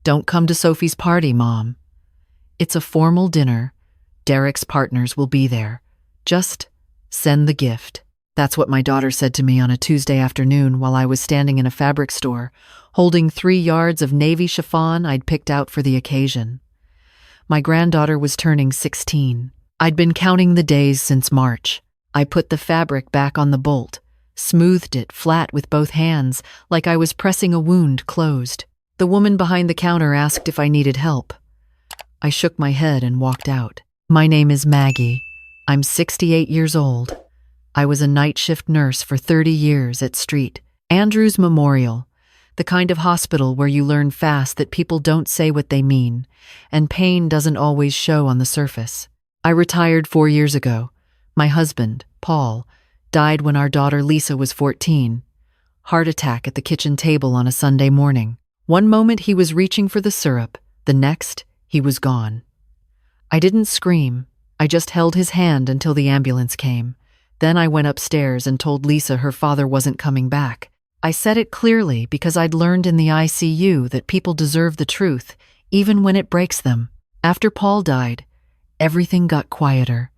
"Don't come to Sophie's party, Mom. It's a formal dinner. Derek's partners will be there. Just send the gift." That's what my daughter said to me on a Tuesday afternoon while I was standing in a fabric store, holding 3 yards of navy chiffon I'd picked out for the occasion. My granddaughter was turning 16. I'd been counting the days since March. I put the fabric back on the bolt, smoothed it flat with both hands like I was pressing a wound closed. The woman behind the counter asked if I needed help. I shook my head and walked out. "My name is Maggie. I'm 68 years old. I was a night shift nurse for 30 years at St. Andrew's Memorial, the kind of hospital where you learn fast that people don't say what they mean, and pain doesn't always show on the surface. I retired 4 years ago. My husband, Paul, died when our daughter Lisa was 14. Heart attack at the kitchen table on a Sunday morning. One moment he was reaching for the syrup, the next, he was gone. I didn't scream. I just held his hand until the ambulance came. Then I went upstairs and told Lisa her father wasn't coming back. I said it clearly because I'd learned in the ICU that people deserve the truth, even when it breaks them. After Paul died, everything got quieter.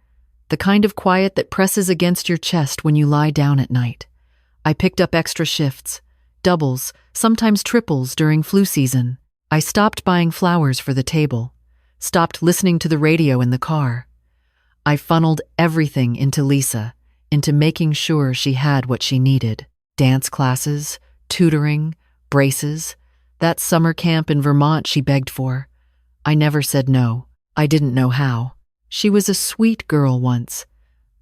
The kind of quiet that presses against your chest when you lie down at night. I picked up extra shifts, doubles, sometimes triples during flu season. I stopped buying flowers for the table, stopped listening to the radio in the car. I funneled everything into Lisa, into making sure she had what she needed. Dance classes, tutoring, braces, that summer camp in Vermont she begged for. I never said no. I didn't know how. She was a sweet girl once.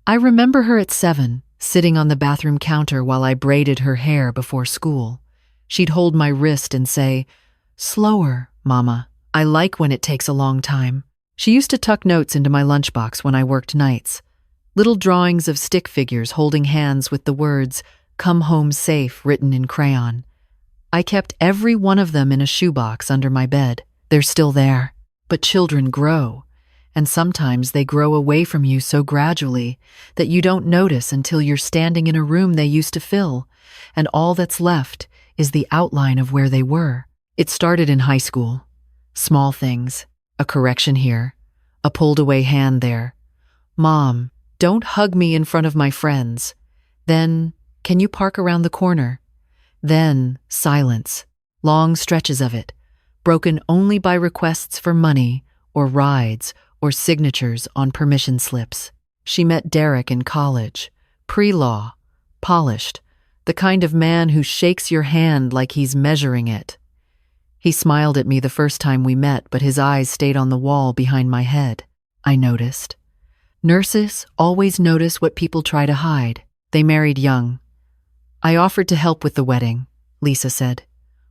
I remember her at 7, sitting on the bathroom counter while I braided her hair before school. She'd hold my wrist and say, "Slower, Mama. I like when it takes a long time." She used to tuck notes into my lunchbox when I worked nights. Little drawings of stick figures holding hands with the words, "Come home safe," written in crayon. I kept every one of them in a shoebox under my bed. They're still there. But children grow, and sometimes they grow away from you so gradually that you don't notice until you're standing in a room they used to fill, and all that's left is the outline of where they were. It started in high school. Small things, a correction here, a pulled away hand there. "Mom, don't hug me in front of my friends." Then, "Can you park around the corner?" Then, silence, long stretches of it, broken only by requests for money or rides or signatures on permission slips. She met Derek in college, pre-law, polished, the kind of man who shakes your hand like he's measuring it. He smiled at me the first time we met, but his eyes stayed on the wall behind my head. I noticed. Nurses always notice what people try to hide. They married young. I offered to help with the wedding, Lisa said.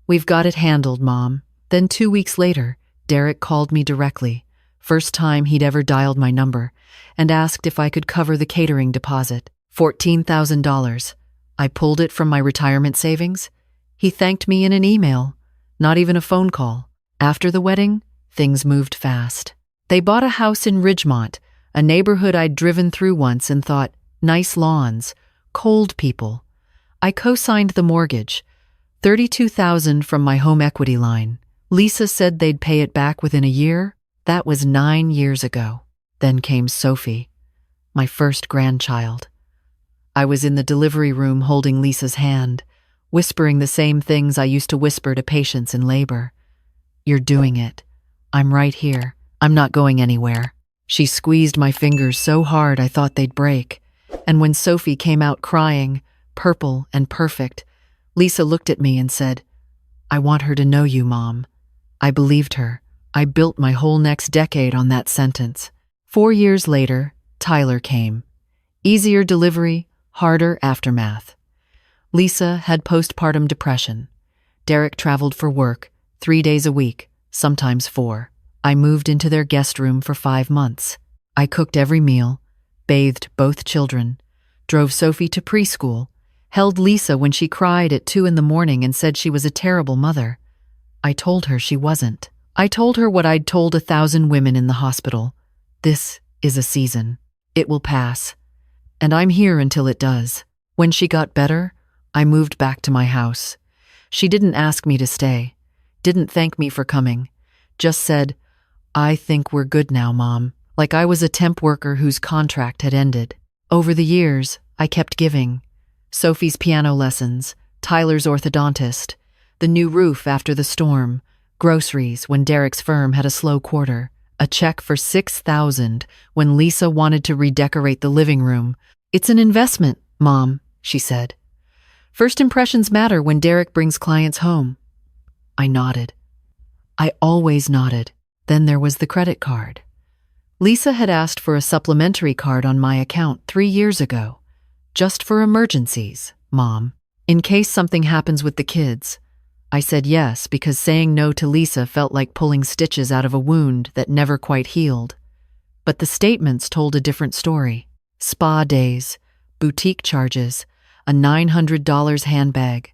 "We've got it handled, Mom." Then 2 weeks later, Derek called me directly, first time he'd ever dialed my number, and asked if I could cover the catering deposit, $14,000. I pulled it from my retirement savings. He thanked me in an email, not even a phone call. After the wedding, things moved fast. They bought a house in Ridgemont, a neighborhood I'd driven through once and thought, nice lawns, cold people. I co-signed the mortgage, $32,000 from my home equity line. Lisa said they'd pay it back within a year. That was 9 years ago. Then came Sophie, my first grandchild. I was in the delivery room holding Lisa's hand, whispering the same things I used to whisper to patients in labor. "You're doing it. I'm right here. I'm not going anywhere." She squeezed my fingers so hard I thought they'd break. And when Sophie came out crying, purple and perfect, Lisa looked at me and said, "I want her to know you, Mom." I believed her. I built my whole next decade on that sentence. 4 years later, Tyler came. Easier delivery, harder aftermath. Lisa had postpartum depression. Derek traveled for work, 3 days a week, sometimes 4. I moved into their guest room for 5 months. I cooked every meal, bathed both children, drove Sophie to preschool, held Lisa when she cried at 2 a.m. and said she was a terrible mother. I told her she wasn't. I told her what I'd told 1,000 women in the hospital. This is a season. It will pass. And I'm here until it does. When she got better, I moved back to my house. She didn't ask me to stay. Didn't thank me for coming. Just said, "I think we're good now, Mom." Like I was a temp worker whose contract had ended. Over the years, I kept giving. Sophie's piano lessons, Tyler's orthodontist, the new roof after the storm, groceries when Derek's firm had a slow quarter, a check for $6,000 when Lisa wanted to redecorate the living room. "It's an investment, Mom," she said. "First impressions matter when Derek brings clients home." I nodded. I always nodded. Then there was the credit card. Lisa had asked for a supplementary card on my account 3 years ago. "Just for emergencies, Mom. In case something happens with the kids." I said yes because saying no to Lisa felt like pulling stitches out of a wound that never quite healed. But the statements told a different story. Spa days, boutique charges, a $900 handbag,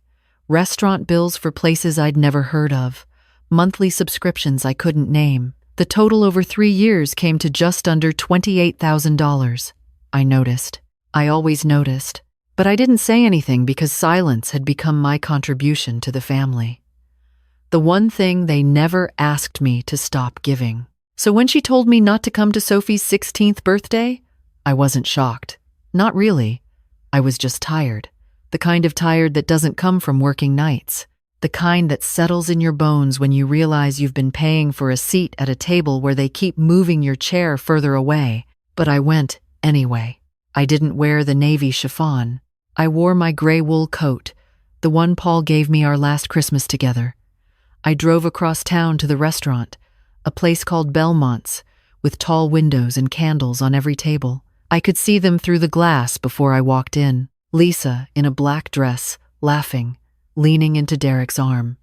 restaurant bills for places I'd never heard of, monthly subscriptions I couldn't name. The total over 3 years came to just under $28,000. I noticed. I always noticed. But I didn't say anything because silence had become my contribution to the family. The one thing they never asked me to stop giving. So when she told me not to come to Sophie's 16th birthday, I wasn't shocked. Not really. I was just tired. The kind of tired that doesn't come from working nights. The kind that settles in your bones when you realize you've been paying for a seat at a table where they keep moving your chair further away. But I went anyway. I didn't wear the navy chiffon. I wore my gray wool coat, the one Paul gave me our last Christmas together. I drove across town to the restaurant, a place called Belmont's, with tall windows and candles on every table. I could see them through the glass before I walked in. Lisa, in a black dress, laughing, leaning into Derek's arm.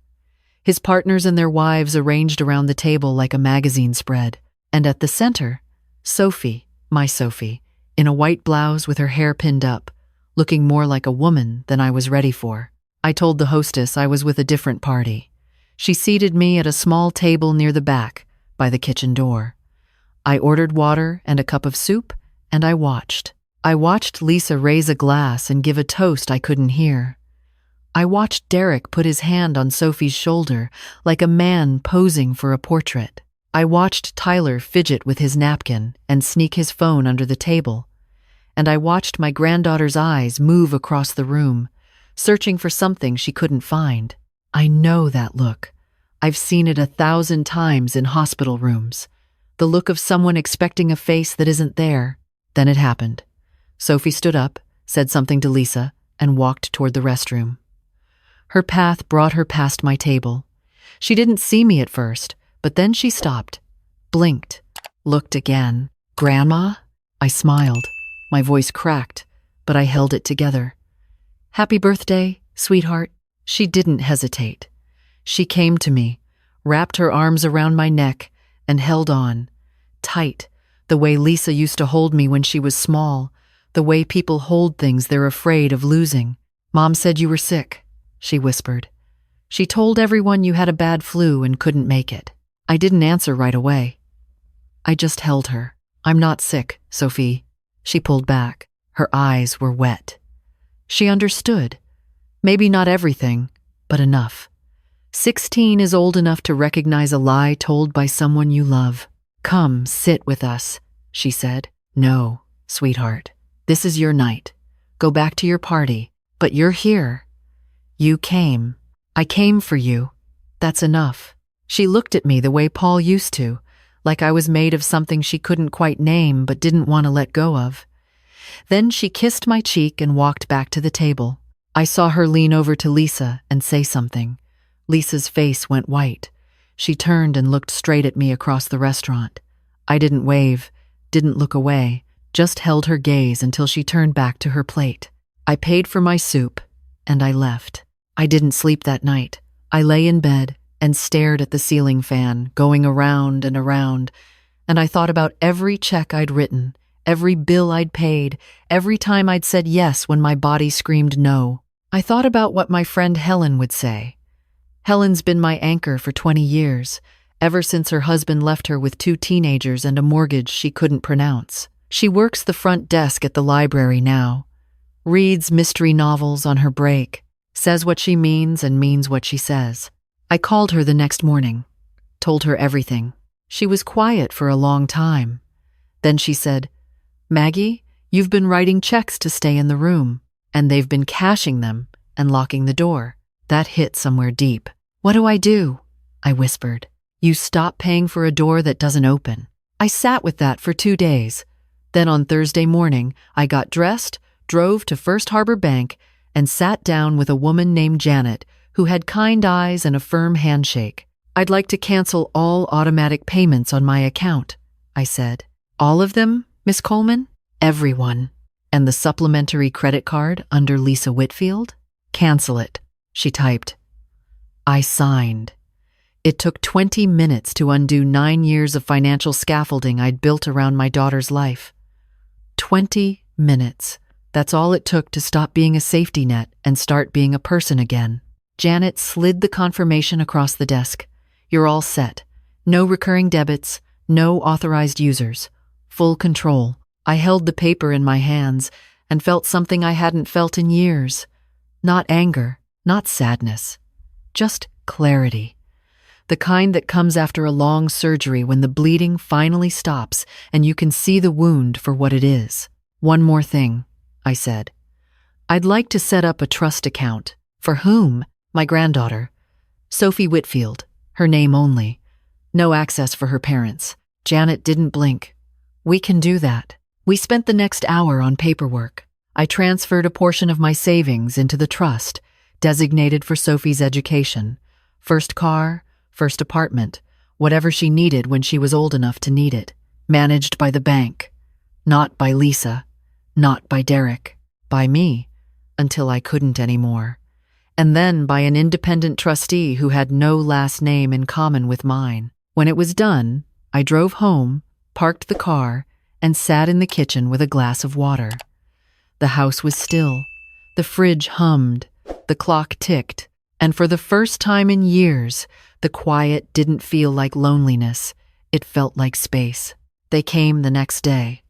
His partners and their wives arranged around the table like a magazine spread. And at the center, Sophie, my Sophie, in a white blouse with her hair pinned up, looking more like a woman than I was ready for. I told the hostess I was with a different party. She seated me at a small table near the back, by the kitchen door. I ordered water and a cup of soup, and I watched. I watched Lisa raise a glass and give a toast I couldn't hear. I watched Derek put his hand on Sophie's shoulder like a man posing for a portrait. I watched Tyler fidget with his napkin and sneak his phone under the table. And I watched my granddaughter's eyes move across the room, searching for something she couldn't find. I know that look. I've seen it 1,000 times in hospital rooms. The look of someone expecting a face that isn't there. Then it happened. Sophie stood up, said something to Lisa, and walked toward the restroom. Her path brought her past my table. She didn't see me at first, but then she stopped, blinked, looked again. "Grandma?" I smiled. My voice cracked, but I held it together. "Happy birthday, sweetheart." She didn't hesitate. She came to me, wrapped her arms around my neck, and held on, tight, the way Lisa used to hold me when she was small, the way people hold things they're afraid of losing. "Mom said you were sick," she whispered. "She told everyone you had a bad flu and couldn't make it." I didn't answer right away. I just held her. "I'm not sick, Sophie." She pulled back. Her eyes were wet. She understood. Maybe not everything, but enough. 16 is old enough to recognize a lie told by someone you love. "Come, sit with us," she said. "No, sweetheart. This is your night. Go back to your party. But you're here. You came. I came for you. That's enough." She looked at me the way Paul used to, like I was made of something she couldn't quite name but didn't want to let go of. Then she kissed my cheek and walked back to the table. I saw her lean over to Lisa and say something. Lisa's face went white. She turned and looked straight at me across the restaurant. I didn't wave, didn't look away, just held her gaze until she turned back to her plate. I paid for my soup, and I left. I didn't sleep that night. I lay in bed and stared at the ceiling fan going around and around, and I thought about every check I'd written, every bill I'd paid, every time I'd said yes when my body screamed no. I thought about what my friend Helen would say. Helen's been my anchor for 20 years, ever since her husband left her with 2 teenagers and a mortgage she couldn't pronounce. She works the front desk at the library now, reads mystery novels on her break, says what she means and means what she says. I called her the next morning, told her everything. She was quiet for a long time. Then she said, "Maggie, you've been writing checks to stay in the room, and they've been cashing them and locking the door." That hit somewhere deep. "What do I do?" I whispered. "You stop paying for a door that doesn't open." I sat with that for 2 days. Then on Thursday morning, I got dressed, drove to First Harbor Bank, and sat down with a woman named Janet who had kind eyes and a firm handshake. "I'd like to cancel all automatic payments on my account," I said. "All of them, Miss Coleman?" "Everyone." "And the supplementary credit card under Lisa Whitfield?" "Cancel it," she typed. I signed. It took 20 minutes to undo 9 years of financial scaffolding I'd built around my daughter's life. 20 minutes. That's all it took to stop being a safety net and start being a person again. Janet slid the confirmation across the desk. "You're all set. No recurring debits, no authorized users. Full control." I held the paper in my hands and felt something I hadn't felt in years. Not anger, not sadness, just clarity. The kind that comes after a long surgery when the bleeding finally stops and you can see the wound for what it is. "One more thing," I said. "I'd like to set up a trust account." "For whom?" "My granddaughter. Sophie Whitfield, her name only. No access for her parents." Janet didn't blink. "We can do that." We spent the next hour on paperwork. I transferred a portion of my savings into the trust, designated for Sophie's education. First car, first apartment, whatever she needed when she was old enough to need it. Managed by the bank. Not by Lisa. Not by Derek. By me. Until I couldn't anymore. And then by an independent trustee who had no last name in common with mine. When it was done, I drove home, parked the car, and sat in the kitchen with a glass of water. The house was still. The fridge hummed. The clock ticked. And for the first time in years, the quiet didn't feel like loneliness. It felt like space. They came the next day.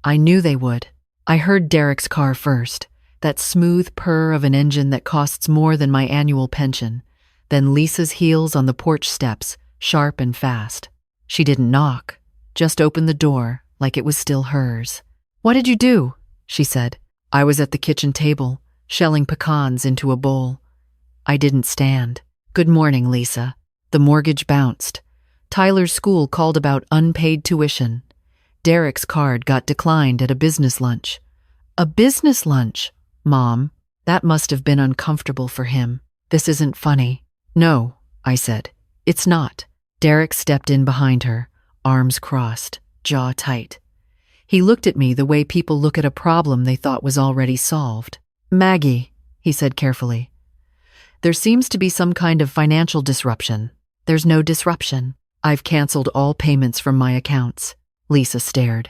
I knew they would. I heard Derek's car first, that smooth purr of an engine that costs more than my annual pension. Then Lisa's heels on the porch steps, sharp and fast. She didn't knock, just opened the door like it was still hers. "What did you do?" she said. I was at the kitchen table, shelling pecans into a bowl. I didn't stand. "Good morning, Lisa." The mortgage bounced. Tyler's school called about unpaid tuition. Derek's card got declined at a business lunch. A business lunch? Mom, that must have been uncomfortable for him. "This isn't funny." "No," I said. "It's not." Derek stepped in behind her, arms crossed, jaw tight. He looked at me the way people look at a problem they thought was already solved. "Maggie," he said carefully, "there seems to be some kind of financial disruption." "There's no disruption. I've canceled all payments from my accounts." Lisa stared.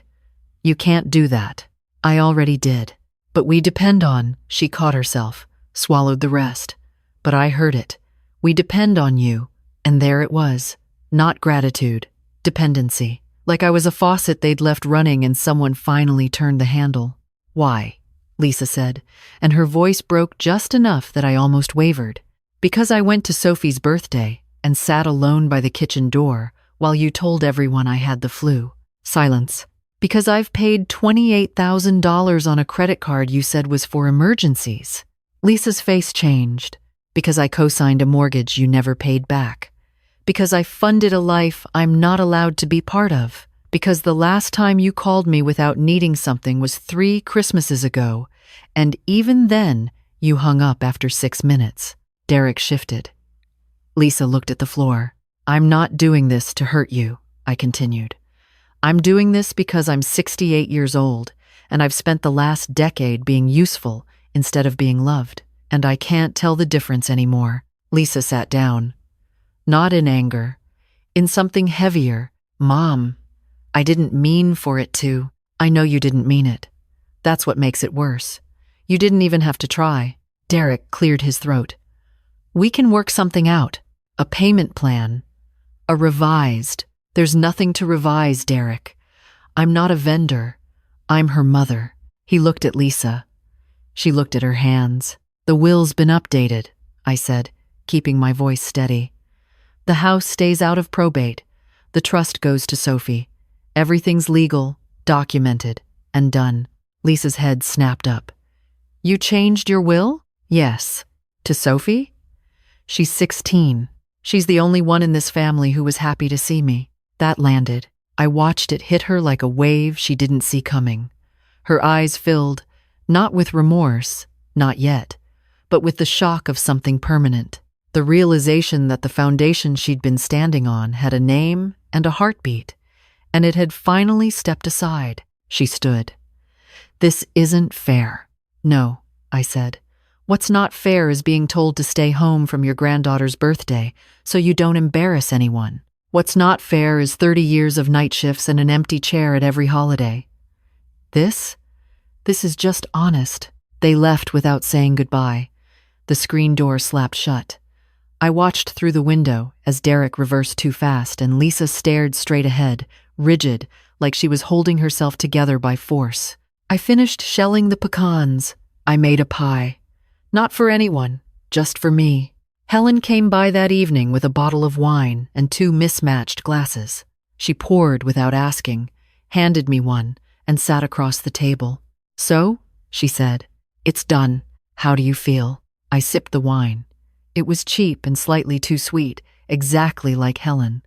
"You can't do that." "I already did." "But we depend on," she caught herself, swallowed the rest. But I heard it. "We depend on you." And there it was. Not gratitude. Dependency. Like I was a faucet they'd left running and someone finally turned the handle. "Why?" Lisa said, and her voice broke just enough that I almost wavered. "Because I went to Sophie's birthday and sat alone by the kitchen door while you told everyone I had the flu." Silence. "Because I've paid $28,000 on a credit card you said was for emergencies." Lisa's face changed. "Because I co-signed a mortgage you never paid back. Because I funded a life I'm not allowed to be part of. Because the last time you called me without needing something was 3 Christmases ago, and even then you hung up after 6 minutes." Derek shifted. Lisa looked at the floor. "I'm not doing this to hurt you," I continued. "I'm doing this because I'm 68 years old, and I've spent the last decade being useful instead of being loved, and I can't tell the difference anymore." Lisa sat down. Not in anger, in something heavier. "Mom, I didn't mean for it to." "I know you didn't mean it. That's what makes it worse. You didn't even have to try." Derek cleared his throat. "We can work something out. A payment plan. A revised." "There's nothing to revise, Derek. I'm not a vendor. I'm her mother." He looked at Lisa. She looked at her hands. "The will's been updated," I said, keeping my voice steady. The house stays out of probate. The trust goes to Sophie. Everything's legal, documented, and done. Lisa's head snapped up. You changed your will? Yes. To Sophie? She's 16. She's the only one in this family who was happy to see me. That landed. I watched it hit her like a wave she didn't see coming. Her eyes filled, not with remorse, not yet, but with the shock of something permanent. The realization that the foundation she'd been standing on had a name and a heartbeat, and it had finally stepped aside. She stood. This isn't fair. No, I said. What's not fair is being told to stay home from your granddaughter's birthday so you don't embarrass anyone. What's not fair is 30 years of night shifts and an empty chair at every holiday. This is just honest. They left without saying goodbye. The screen door slapped shut. I watched through the window as Derek reversed too fast and Lisa stared straight ahead, rigid, like she was holding herself together by force. I finished shelling the pecans. I made a pie. Not for anyone, just for me. Helen came by that evening with a bottle of wine and 2 mismatched glasses. She poured without asking, handed me one, and sat across the table. So, she said, it's done. How do you feel? I sipped the wine. It was cheap and slightly too sweet, exactly like Helen.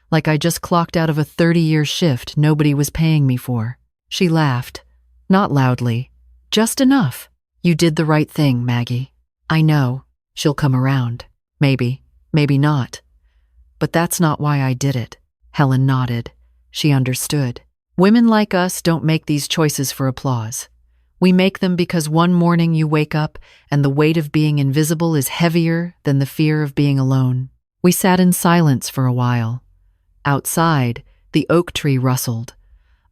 Like I just clocked out of a 30-year shift nobody was paying me for. She laughed. Not loudly. Just enough. You did the right thing, Maggie. I know. She'll come around. Maybe. Maybe not. But that's not why I did it. Helen nodded. She understood. Women like us don't make these choices for applause. We make them because one morning you wake up and the weight of being invisible is heavier than the fear of being alone. We sat in silence for a while. Outside, the oak tree rustled.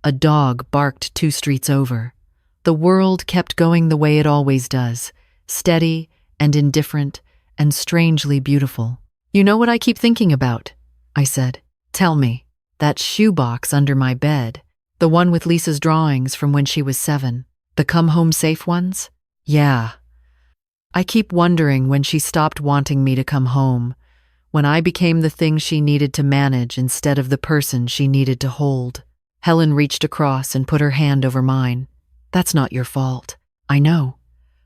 A dog barked 2 streets over. The world kept going the way it always does, steady and indifferent and strangely beautiful. You know what I keep thinking about? I said. Tell me. That shoebox under my bed. The one with Lisa's drawings from when she was 7. The come home safe ones? Yeah. I keep wondering when she stopped wanting me to come home, when I became the thing she needed to manage instead of the person she needed to hold. Helen reached across and put her hand over mine. That's not your fault. I know.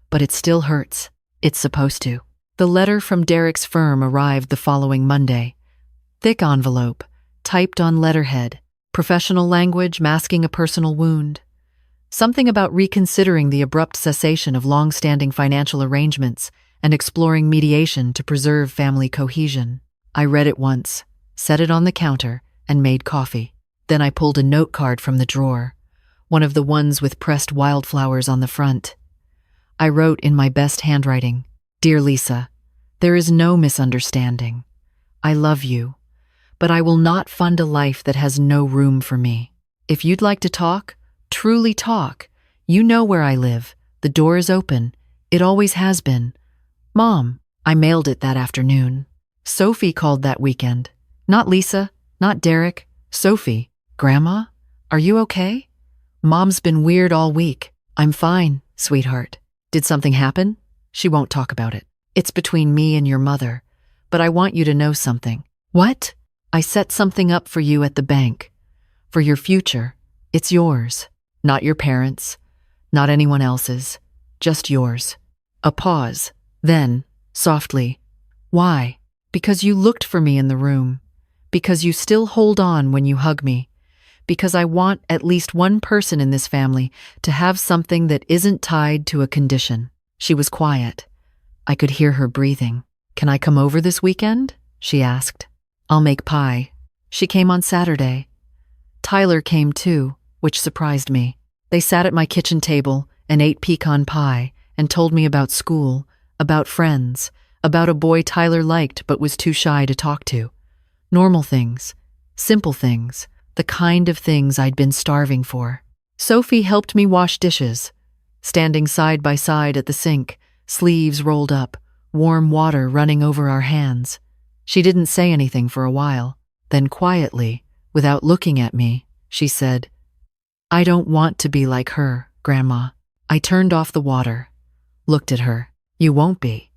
But it still hurts. It's supposed to. The letter from Derek's firm arrived the following Monday. Thick envelope, typed on letterhead, professional language masking a personal wound. Something about reconsidering the abrupt cessation of long-standing financial arrangements and exploring mediation to preserve family cohesion. I read it once, set it on the counter, and made coffee. Then I pulled a note card from the drawer, one of the ones with pressed wildflowers on the front. I wrote in my best handwriting, Dear Lisa, there is no misunderstanding. I love you, but I will not fund a life that has no room for me. If you'd like to talk, truly talk, you know where I live. The door is open. It always has been. Mom, I mailed it that afternoon. Sophie called that weekend. Not Lisa, not Derek, Sophie. Grandma, are you okay? Mom's been weird all week. I'm fine, sweetheart. Did something happen? She won't talk about it. It's between me and your mother, but I want you to know something. What? I set something up for you at the bank. For your future. It's yours. Not your parents. Not anyone else's. Just yours. A pause. Then, softly. Why? Because you looked for me in the room. Because you still hold on when you hug me. Because I want at least one person in this family to have something that isn't tied to a condition. She was quiet. I could hear her breathing. Can I come over this weekend? She asked. I'll make pie. She came on Saturday. Tyler came too, which surprised me. They sat at my kitchen table and ate pecan pie and told me about school, about friends, about a boy Tyler liked but was too shy to talk to. Normal things, simple things, the kind of things I'd been starving for. Sophie helped me wash dishes, standing side by side at the sink, sleeves rolled up, warm water running over our hands. She didn't say anything for a while. Then quietly, without looking at me, she said, I don't want to be like her, Grandma. I turned off the water, looked at her. You won't be.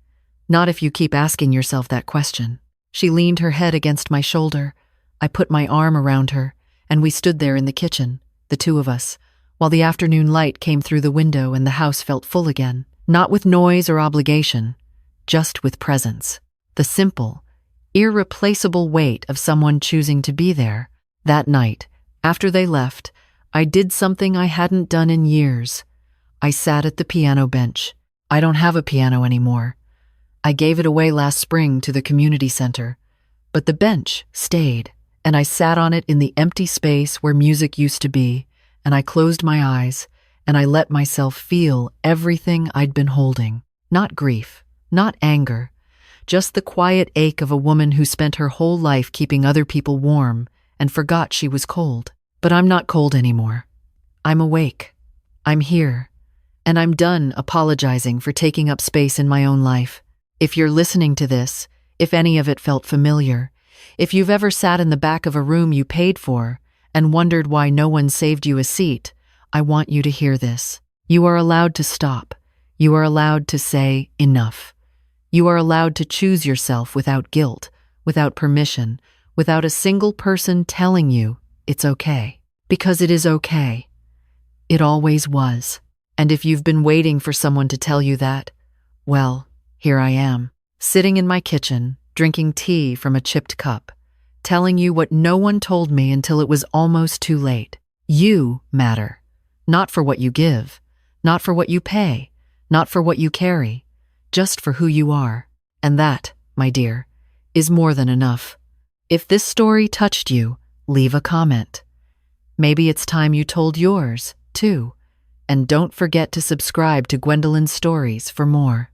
Not if you keep asking yourself that question. She leaned her head against my shoulder. I put my arm around her, and we stood there in the kitchen, the two of us, while the afternoon light came through the window and the house felt full again. Not with noise or obligation, just with presence. The simple, irreplaceable weight of someone choosing to be there. That night, after they left, I did something I hadn't done in years. I sat at the piano bench. I don't have a piano anymore. I gave it away last spring to the community center. But the bench stayed, and I sat on it in the empty space where music used to be, and I closed my eyes, and I let myself feel everything I'd been holding. Not grief, not anger, just the quiet ache of a woman who spent her whole life keeping other people warm and forgot she was cold. But I'm not cold anymore. I'm awake. I'm here. And I'm done apologizing for taking up space in my own life. If you're listening to this, if any of it felt familiar, if you've ever sat in the back of a room you paid for and wondered why no one saved you a seat, I want you to hear this. You are allowed to stop. You are allowed to say enough. You are allowed to choose yourself without guilt, without permission, without a single person telling you it's okay. Because it is okay. It always was. And if you've been waiting for someone to tell you that, well, here I am, sitting in my kitchen, drinking tea from a chipped cup, telling you what no one told me until it was almost too late. You matter. Not for what you give, not for what you pay, not for what you carry, just for who you are. And that, my dear, is more than enough. If this story touched you, leave a comment. Maybe it's time you told yours, too. And don't forget to subscribe to Gwendolyn's Stories for more.